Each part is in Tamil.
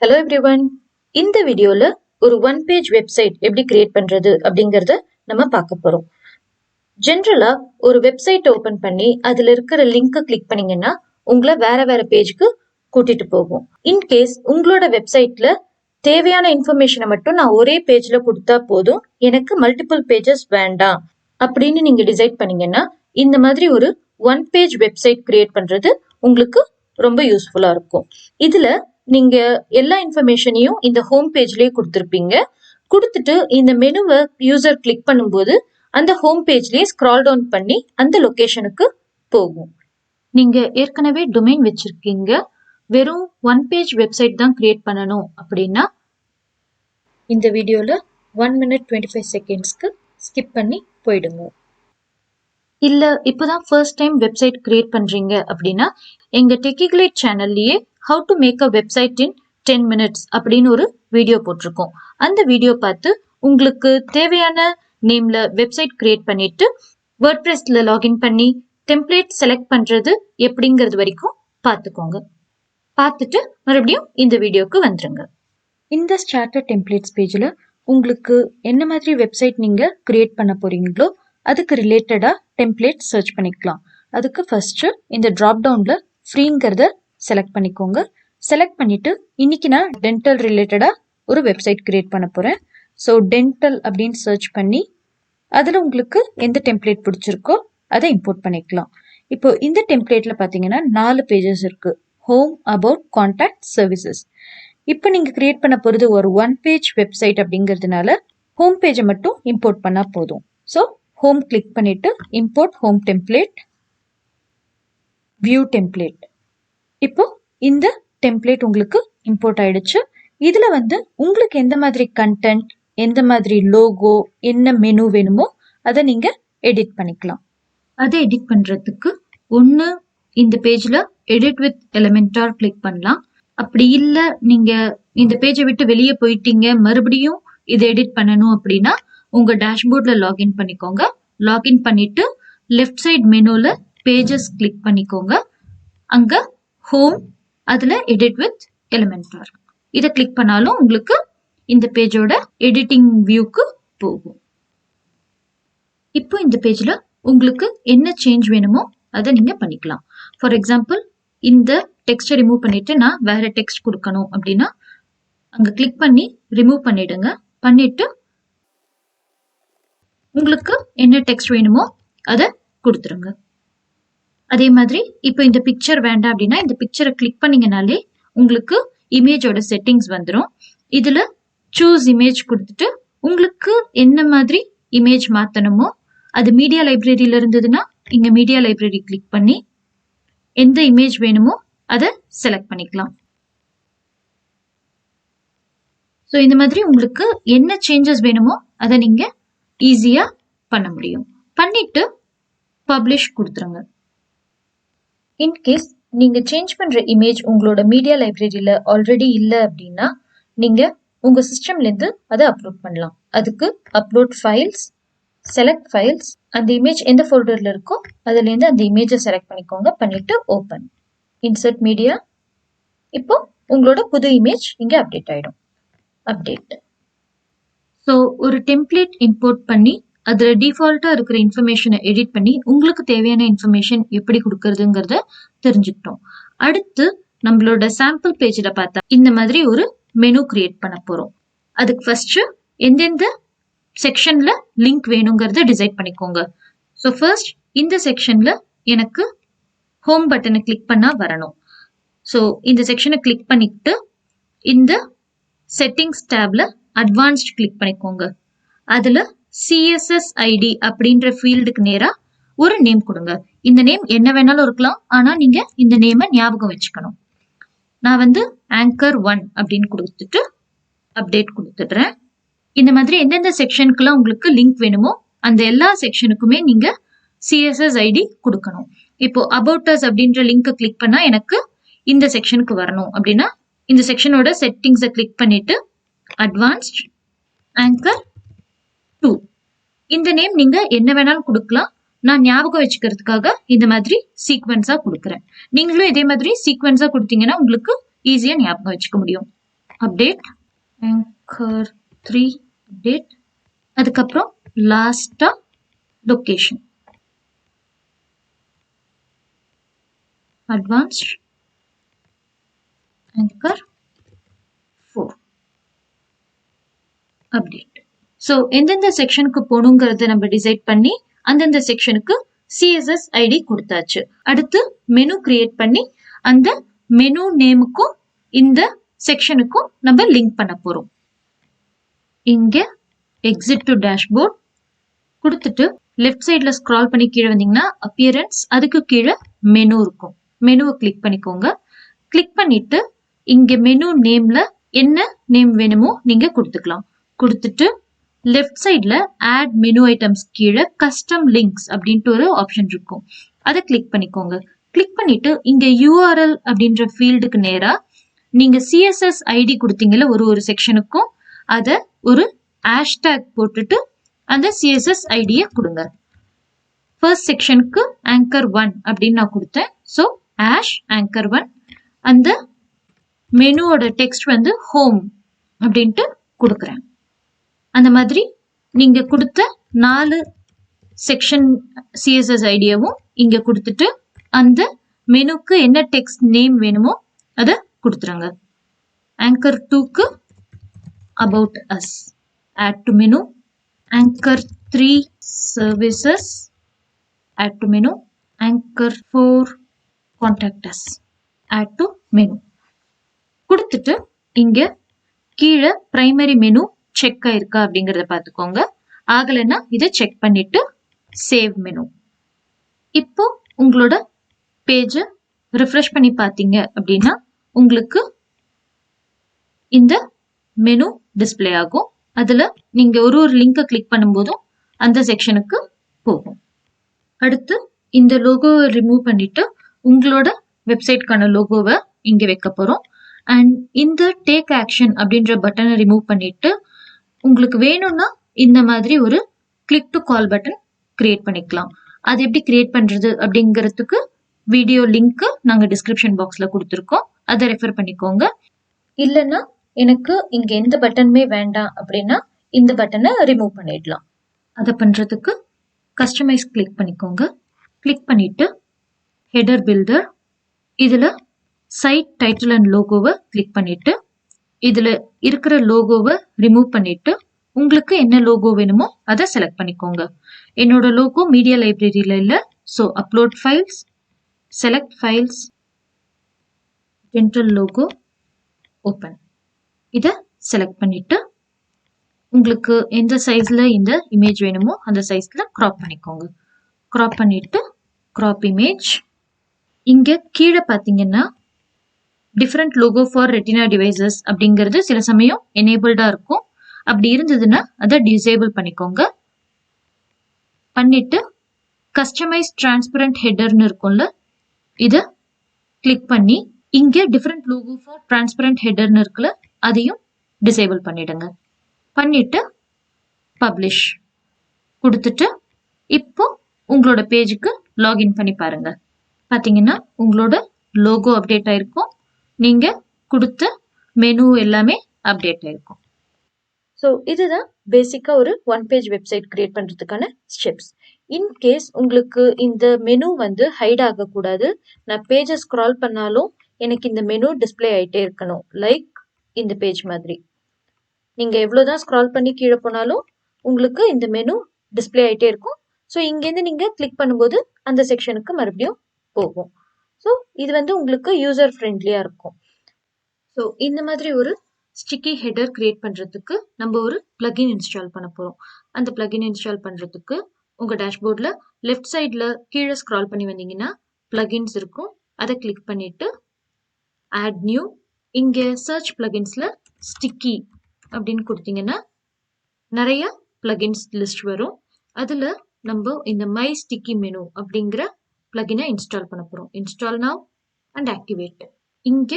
Hello everyone. இந்த வீடியோல ஒரு ஒன் பேஜ் வெப்சைட் எப்படி கிரியேட் பண்றது அப்படிங்கறத நம்ம பார்க்க போறோம். ஜெனரலா ஒரு வெப்சைட் ஓபன் பண்ணி அதுல இருக்கிற லிங்கை கிளிக் பண்ணீங்கன்னா உங்களை வேற பேஜுக்கு கூட்டிட்டு போகும். இன்கேஸ் உங்களோட வெப்சைட்ல தேவையான இன்ஃபர்மேஷனை மட்டும் நான் ஒரே பேஜ்ல கொடுத்தா போதும், எனக்கு மல்டிபிள் பேஜஸ் வேண்டாம் அப்படின்னு நீங்க டிசைட் பண்ணீங்கன்னா இந்த மாதிரி ஒரு ஒன் பேஜ் வெப்சைட் கிரியேட் பண்றது உங்களுக்கு ரொம்ப யூஸ்ஃபுல்லா இருக்கும். இதுல நீங்க எல்லா இன்ஃபர்மேஷனையும் இந்த ஹோம் பேஜ்லயே கொடுத்துருப்பீங்க. கொடுத்துட்டு இந்த மெனுவை யூசர் கிளிக் பண்ணும்போது அந்த ஹோம் பேஜ்லயே ஸ்க்ரால் டவுன் பண்ணி அந்த லொகேஷனுக்கு போகும். நீங்க ஏற்கனவே டொமைன் வச்சிருக்கீங்க, வெறும் ஒன் பேஜ் வெப்சைட் தான் கிரியேட் பண்ணணும் அப்படின்னா இந்த வீடியோல 1 minute 25 secondsக்கு ஸ்கிப் பண்ணி போயிடுங்க. இல்ல இப்பதான் ஃபர்ஸ்ட் டைம் வெப்சைட் கிரியேட் பண்றீங்க அப்படின்னா எங்க டெக்கிகுலேட் சேனல்லயே how to make a website in 10 minutes அப்படின்னு ஒரு வீடியோ போட்டிருக்கோம். அந்த வீடியோ பார்த்து உங்களுக்கு தேவையான நேம்ல வெப்சைட் கிரியேட் பண்ணிட்டு வேர்ட்பிரஸ்ல லாகின் பண்ணி டெம்ப்ளேட் செலக்ட் பண்றது எப்படிங்கிறது வரைக்கும் பார்த்துக்கோங்க. பார்த்துட்டு மறுபடியும் இந்த வீடியோக்கு வந்துருங்க. இந்த ஸ்டார்டர் டெம்ப்ளேட்ஸ் பேஜ்ல உங்களுக்கு என்ன மாதிரி வெப்சைட் நீங்க கிரியேட் பண்ண போறீங்களோ அதுக்கு ரிலேட்டடா டெம்ப்ளேட் சர்ச் பண்ணிக்கலாம். அதுக்கு ஃபர்ஸ்ட் இந்த டிராப் டவுன்ல ஃப்ரீங்கிறத செலக்ட் பண்ணிக்கோங்க. செலக்ட் பண்ணிட்டு இன்னைக்கு நான் டென்டல் ரிலேட்டடா ஒரு வெப்சைட் கிரியேட் பண்ண போறேன். ஸோ டென்டல் அப்படின்னு சர்ச் பண்ணி அதுல உங்களுக்கு எந்த டெம்ப்ளேட் பிடிச்சிருக்கோ அதை இம்போர்ட் பண்ணிக்கலாம். இப்போ இந்த டெம்ப்ளேட்ல பாத்தீங்கன்னா 4 பேஜஸ் இருக்கு. Home, about, contact, services. இப்போ நீங்க கிரியேட் பண்ண போறது ஒரு ஒன் பேஜ் வெப்சைட் அப்படிங்கிறதுனால ஹோம் பேஜை மட்டும் இம்போர்ட் பண்ணா போதும். ஸோ ஹோம் கிளிக் பண்ணிட்டு import home template, view template. இப்போ இந்த டெம்ப்ளேட் உங்களுக்கு இம்போர்ட் ஆயிடுச்சு. இதுல உங்களுக்கு எந்த மாதிரி கண்டென்ட், எந்த மாதிரி லோகோ, என்ன மெனு வேணுமோ அதை நீங்க எடிட் பண்ணிக்கலாம். அதை எடிட் பண்றதுக்கு ஒன்னு இந்த பேஜ்ல எடிட் வித் எலிமெண்டார் கிளிக் பண்ணலாம். அப்படி இல்ல நீங்க இந்த பேஜை விட்டு வெளியே போயிட்டீங்க, மறுபடியும் இதை எடிட் பண்ணணும் அப்படின்னா உங்க டேஷ்போர்ட்ல லாகின் பண்ணிக்கோங்க. லாகின் பண்ணிட்டு லெஃப்ட் சைட் மெனுல பேஜஸ் கிளிக் பண்ணிக்கோங்க. அங்க ஹோம், அதுல எடிட் வித் எலிமெண்டார் இதை கிளிக் பண்ணாலும் உங்களுக்கு இந்த பேஜோட எடிட்டிங் வியூக்கு போகும். இப்போ இந்த பேஜ்ல உங்களுக்கு என்ன சேஞ்ச் வேணுமோ அதை நீங்க பண்ணிக்கலாம். ஃபார் எக்ஸாம்பிள் இந்த டெக்ஸ்டை ரிமூவ் பண்ணிட்டு நான் வேற டெக்ஸ்ட் கொடுக்கணும் அப்படின்னா அங்க கிளிக் பண்ணி ரிமூவ் பண்ணிடுங்க. பண்ணிட்டு உங்களுக்கு என்ன டெக்ஸ்ட் வேணுமோ அதை கொடுத்துருங்க. அதே மாதிரி இப்போ இந்த பிக்சர் வேண்டாம் அப்படின்னா இந்த பிக்சரை கிளிக் பண்ணீங்கனாலே உங்களுக்கு இமேஜோட செட்டிங்ஸ் வந்துடும். இதுல சூஸ் இமேஜ் கொடுத்துட்டு உங்களுக்கு என்ன மாதிரி இமேஜ் மாத்தணுமோ அது மீடியா லைப்ரரியில இருந்ததுன்னா இங்க மீடியா லைப்ரரி கிளிக் பண்ணி எந்த இமேஜ் வேணுமோ அதை செலக்ட் பண்ணிக்கலாம். ஸோ இந்த மாதிரி உங்களுக்கு என்ன சேஞ்சஸ் வேணுமோ அதை நீங்க ஈஸியா பண்ண முடியும். பண்ணிட்டு பப்ளிஷ் கொடுத்துருங்க. இன்கேஸ் நீங்க சேஞ்ச் பண்ற இமேஜ் உங்களோட மீடியா லைப்ரரியில ஆல்ரெடி இல்ல அப்படின்னா நீங்க உங்க சிஸ்டம்ல இருந்து அதை அப்லோட் பண்ணலாம். அதுக்கு அப்லோட் ஃபைல்ஸ், செலக்ட் ஃபைல்ஸ், அந்த இமேஜ் எந்த ஃபோல்டர்ல இருக்கோ அதுல இருந்து அந்த இமேஜை செலக்ட் பண்ணிக்கோங்க. பண்ணிட்டு ஓபன், இன்சர்ட் மீடியா. இப்போ உங்களோட புது இமேஜ் இங்க அப்டேட் ஆயிடும். அப்டேட். ஸோ ஒரு டெம்ப்ளேட் இம்போர்ட் பண்ணி அதுல டிஃபால்ட்டா இருக்கிற இன்ஃபர்மேஷனை எடிட் பண்ணி உங்களுக்கு தேவையான இன்ஃபர்மேஷன் எப்படி கொடுக்கறதுங்கிறத தெரிஞ்சுக்கிட்டோம். அடுத்து நம்மளோட சாம்பிள் பேஜ்ல பார்த்தா இந்த மாதிரி ஒரு மெனு கிரியேட் பண்ண போறோம். அதுக்கு ஃபர்ஸ்ட் எந்தெந்த செக்ஷன்ல லிங்க் வேணுங்கிறத டிசைட் பண்ணிக்கோங்க. ஸோ ஃபர்ஸ்ட் இந்த செக்ஷன்ல எனக்கு ஹோம் பட்டனை கிளிக் பண்ணா வரணும். ஸோ இந்த செக்ஷனை கிளிக் பண்ணிட்டு இந்த செட்டிங்ஸ் டேப்ல அட்வான்ஸ்ட் கிளிக் பண்ணிக்கோங்க. அதுல CSS ID அப்படின்ற ஃபீல்டுக்கு நேரா ஒரு நேம் கொடுங்க. இந்த நேம் என்ன வேணாலும் இருக்கலாம், ஆனா நீங்க இந்த நேமை ஞாபகம் வச்சுக்கணும். நான் Anchor 1 அப்படின்னு கொடுத்துட்டு அப்டேட் கொடுத்துடுறேன். இந்த மாதிரி எந்தெந்த செக்ஷனுக்குலாம் உங்களுக்கு லிங்க் வேணுமோ அந்த எல்லா செக்ஷனுக்குமே நீங்க CSS ID கொடுக்கணும். இப்போ அபவுட் அஸ் அப்படின்ற லிங்கை கிளிக் பண்ணா எனக்கு இந்த செக்ஷனுக்கு வரணும் அப்படின்னா இந்த செக்ஷனோட செட்டிங்ஸை கிளிக் பண்ணிட்டு அட்வான்ஸ்ட் Anchor 2 இந்த நேம் நீங்க என்ன வேணாலும் கொடுக்கலாம். நான் ஞாபகம் வச்சுக்கிறதுக்காக இந்த மாதிரி சீக்வன்ஸா கொடுக்குறேன். நீங்களும் இதே மாதிரி சீக்வன்ஸா கொடுத்தீங்கன்னா உங்களுக்கு ஈஸியா ஞாபகம் வச்சுக்க முடியும். update anchor 3 update அதுக்கப்புறம் last location advanced anchor 4 update. So எந்தெந்த செக்ஷனுக்கு போகணுங்கிறத நம்ம டிசைட் பண்ணி அந்தந்த செக்ஷனுக்கு CSS ID கொடுத்தாச்சு. அடுத்து மெனு கிரியேட் பண்ணி அந்த மெனு நேமுக்கும் இந்த செக்ஷனுக்கும் நம்ம லிங்க் பண்ண போறோம். இங்க exit to dashboard கொடுத்துட்டு லெஃப்ட் சைட்ல ஸ்க்ரால் பண்ணி கீழே வந்தீங்கன்னா அப்பியரன்ஸ் அதுக்கு கீழே மெனு இருக்கும். மெனுவை கிளிக் பண்ணிக்கோங்க. கிளிக் பண்ணிட்டு இங்க மெனு நேம்ல என்ன நேம் வேணுமோ நீங்க கொடுத்துக்கலாம். கொடுத்துட்டு லெஃப்ட் சைட்ல ஆட் மெனு ஐட்டம்ஸ் கீழே கஸ்டம் லிங்க்ஸ் அப்படின்ட்டு ஒரு ஆப்ஷன் இருக்கும். அதை கிளிக் பண்ணிக்கோங்க. கிளிக் பண்ணிட்டு இங்க URL அப்படின்ற ஃபீல்டுக்கு நேரா நீங்க CSS ID கொடுத்தீங்கல்ல ஒரு செக்ஷனுக்கும் அதை ஒரு ஹேஷ்டேக் போட்டுட்டு அந்த CSS ஐடியை கொடுங்க. ஃபர்ஸ்ட் செக்ஷனுக்கு anchor 1 அப்படின்னு நான் கொடுத்தேன். ஸோ anchor 1 அந்த மெனுவோட டெக்ஸ்ட் வந்து ஹோம் அப்படின்ட்டு கொடுக்குறேன். அந்த மாதிரி நீங்க கொடுத்த 4 செக்ஷன் CSS ஐடியாவும் இங்க கொடுத்துட்டு அந்த மெனுக்கு என்ன டெக்ஸ்ட் நேம் வேணுமோ அதை கொடுத்துருங்க. anchor 2க்கு about us add to menu, anchor 3 services add to menu, anchor 4 contact us add to menu கொடுத்துட்டு இங்க கீழே பிரைமரி மெனு செக் ஆயிருக்கா அப்படிங்கறத பார்த்துக்கோங்க. ஆகலைன்னா இதை செக் பண்ணிட்டு சேவ் மெனு. இப்போ உங்களோட பேஜை ரிஃப்ரெஷ் பண்ணி பார்த்தீங்க அப்படின்னா உங்களுக்கு இந்த மெனு டிஸ்பிளே ஆகும். அதுல நீங்க ஒரு லிங்கை கிளிக் பண்ணும்போதும் அந்த செக்ஷனுக்கு போகும். அடுத்து இந்த லோகோவை ரிமூவ் பண்ணிட்டு உங்களோட வெப்சைட்கான லோகோவை இங்க வைக்க போறோம். அண்ட் இந்த டேக் ஆக்ஷன் அப்படின்ற பட்டனை ரிமூவ் பண்ணிட்டு உங்களுக்கு வேணும்னா இந்த மாதிரி ஒரு click to call button create பண்ணிக்கலாம். அது எப்படி கிரியேட் பண்றது அப்படிங்கிறதுக்கு வீடியோ லிங்க் நாங்க டிஸ்கிரிப்ஷன் பாக்ஸ்ல கொடுத்துருக்கோம். அதை ரெஃபர் பண்ணிக்கோங்க. இல்லைன்னா எனக்கு இங்க எந்த பட்டனுமே வேண்டாம் அப்படின்னா இந்த பட்டனை ரிமூவ் பண்ணிடலாம். அதை பண்றதுக்கு கஸ்டமைஸ் கிளிக் பண்ணிக்கோங்க. கிளிக் பண்ணிட்டு ஹெடர் பில்டர் இதுல சைட் டைட்டில் அண்ட் லோகோவை கிளிக் பண்ணிட்டு இதுல இருக்கிற லோகோவை ரிமூவ் பண்ணிட்டு உங்களுக்கு என்ன லோகோ வேணுமோ அதை செலக்ட் பண்ணிக்கோங்க. என்னோட லோகோ மீடியா லைப்ரரியில இல்ல. So upload files, select files, general logo, open. இதை செலக்ட் பண்ணிட்டு உங்களுக்கு எந்த சைஸ்ல இந்த இமேஜ் வேணுமோ அந்த சைஸ்ல கிராப் பண்ணிக்கோங்க. கிராப் பண்ணிட்டு கிராப் இமேஜ். இங்க கீழே பாத்தீங்கன்னா different logo for retina devices அப்படிங்கிறது சில சமயம் எனேபிள்டா இருக்கும். அப்படி இருந்ததுன்னா அதை டிசேபிள் பண்ணிக்கோங்க. பண்ணிட்டு கஸ்டமைஸ் டிரான்ஸ்பரண்ட் ஹெடர்னு இருக்கும்ல, இதை கிளிக் பண்ணி இங்க டிஃப்ரெண்ட் லோகோ ஃபார் டிரான்ஸ்பரண்ட் ஹெடர்னு இருக்குல்ல, அதையும் டிசேபிள் பண்ணிடுங்க. பண்ணிட்டு பப்ளிஷ் கொடுத்துட்டு இப்போ உங்களோட பேஜுக்கு லாகின் பண்ணி பாருங்க. பாத்தீங்கன்னா உங்களோட லோகோ அப்டேட் ஆயிருக்கும். நீங்க கொடுத்த மெனு எல்லாமே அப்டேட் ஆயிருக்கும். ஸோ இதுதான் பேசிக்கா ஒரு ஒன் பேஜ் வெப்சைட் கிரியேட் பண்றதுக்கான ஸ்டெப்ஸ். இன்கேஸ் உங்களுக்கு இந்த மெனு வந்து ஹைட் ஆகக்கூடாது, நான் பேஜை ஸ்க்ரால் பண்ணாலும் எனக்கு இந்த மெனு டிஸ்பிளே ஆயிட்டே இருக்கணும், லைக் இந்த பேஜ் மாதிரி. நீங்க எவ்வளவுதான் ஸ்க்ரால் பண்ணி கீழே போனாலும் உங்களுக்கு இந்த மெனு டிஸ்பிளே ஆயிட்டே இருக்கும். ஸோ இங்கேருந்து நீங்க கிளிக் பண்ணும்போது அந்த செக்ஷனுக்கு மறுபடியும் போகும். ஸோ இது வந்து உங்களுக்கு யூசர் ஃப்ரெண்ட்லியா இருக்கும். ஸோ இந்த மாதிரி ஒரு ஸ்டிக்கி ஹெடர் கிரியேட் பண்றதுக்கு நம்ம ஒரு பிளகின் இன்ஸ்டால் பண்ண போறோம். அந்த பிளகின் இன்ஸ்டால் பண்றதுக்கு உங்க டேஷ்போர்ட்ல லெஃப்ட் சைட்ல கீழே ஸ்க்ரால் பண்ணி வந்தீங்கன்னா பிளகின்ஸ் இருக்கும். அதை கிளிக் பண்ணிட்டு ஆட் நியூ, இங்க சர்ச் பிளகின்ஸ்ல ஸ்டிக்கி அப்படின்னு கொடுத்தீங்கன்னா நிறைய பிளகின்ஸ் லிஸ்ட் வரும். அதுல நம்ம இந்த MyStickyMenu அப்படிங்கிற பிளகினை இன்ஸ்டால் பண்ண போறோம். Install now and activate. இங்க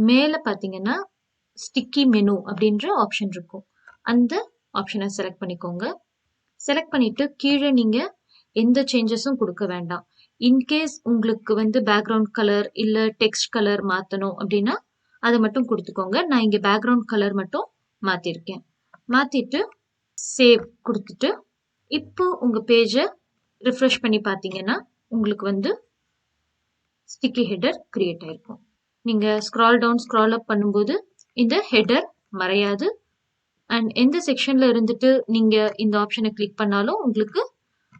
மேல பாத்தீங்கன்னா ஸ்டிக்கி மெனு அப்படின்ற ஆப்ஷன் இருக்கும். அந்த ஆப்ஷனை செலக்ட் பண்ணிக்கோங்க. செலக்ட் பண்ணிட்டு கீழே நீங்க எந்த சேஞ்சஸும் கொடுக்க வேண்டாம். இன்கேஸ் உங்களுக்கு வந்து பேக்ரவுண்ட் கலர் இல்ல டெக்ஸ்ட் கலர் மாத்தணும் அப்படின்னா அதை மட்டும் கொடுத்துக்கோங்க. நான் இங்க பேக்ரவுண்ட் கலர் மட்டும் மாத்திருக்கேன். மாத்திட்டு சேவ் கொடுத்துட்டு இப்போ உங்க பேஜை ரிஃப்ரெஷ் பண்ணி பார்த்தீங்கன்னா உங்களுக்கு வந்து ஸ்டிக்கி ஹெடர் கிரியேட் ஆயிருக்கும். நீங்க ஸ்க்ரால் டவுன் ஸ்க்ரால் அப் பண்ணும்போது இந்த ஹெடர் மறையாது. அண்ட் எந்த செக்ஷன்ல இருந்துட்டு நீங்க இந்த ஆப்ஷனை கிளிக் பண்ணாலும் உங்களுக்கு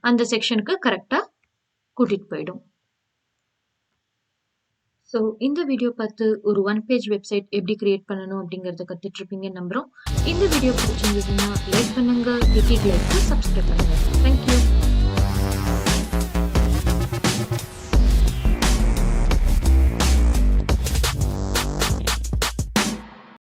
அந்த செக்ஷனுக்கு கரெக்டா கூட்டிட்டு போயிடும். ஸோ இந்த வீடியோ பார்த்து ஒரு ஒன் பேஜ் வெப்சைட் எப்படி கிரியேட் பண்ணணும் அப்படிங்கறத கத்துட்டு இருப்பீங்கன்னு நம்புறோம். இந்த வீடியோ பிடிச்சிருந்ததுன்னா லைக் பண்ணுங்க, லைக் சப்ஸ்கிரைப் பண்ணுங்க. தேங்க்யூ.